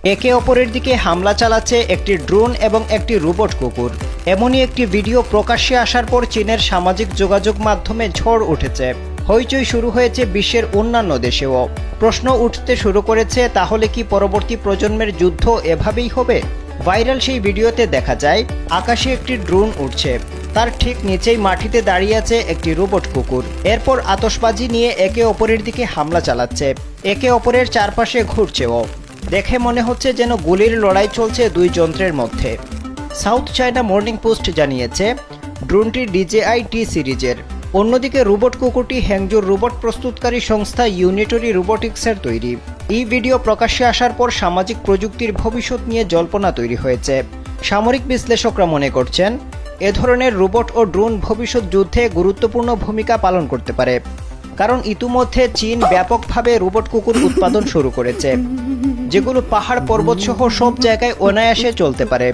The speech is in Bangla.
একে অপরের দিকে হামলা চালাচ্ছে একটি ড্রোন এবং একটি রোবট কুকুর। এমনই একটি ভিডিও প্রকাশ্যে আসার পর চীনের সামাজিক যোগাযোগ মাধ্যমে ঝড় উঠেছে। হইচই শুরু হয়েছে বিশ্বের অন্যান্য দেশেও। প্রশ্ন উঠতে শুরু করেছে, তাহলে কি পরবর্তী প্রজন্মের যুদ্ধ এভাবেই হবে? ভাইরাল সেই ভিডিওতে দেখা যায় আকাশে একটি ড্রোন উঠছে, তার ঠিক নিচেই মাটিতে দাঁড়িয়ে আছে একটি রোবট কুকুর। এরপর আতশবাজি নিয়ে একে অপরের দিকে হামলা চালাচ্ছে, একে অপরের চারপাশে ঘুরছেও। দেখে মনে হচ্ছে যেন গুলির লড়াই চলছে দুই যন্ত্রের মধ্যে। সাউথ চায়না মর্নিং পোস্ট জানিয়েছে ড্রোনটি DJI-T সিরিজের। অন্যদিকে রোবট কুকুরটি হ্যাংজোর রোবট প্রস্তুতকারী সংস্থা ইউনিটরি রোবোটিক্সের তৈরি। এই ভিডিও প্রকাশ্যে আসার পর সামাজিক প্রযুক্তির ভবিষ্যৎ নিয়ে জল্পনা তৈরি হয়েছে। সামরিক বিশ্লেষকরা মনে করছেন এ ধরনের রোবট ও ড্রোন ভবিষ্যৎ যুদ্ধে গুরুত্বপূর্ণ ভূমিকা পালন করতে পারে, কারণ ইতিমধ্যে চীন ব্যাপকভাবে রোবট কুকুর উৎপাদন শুরু করেছে, যেগুলো পাহাড় পর্বত সহ সব জায়গায় অনায়াসে চলতে পারে।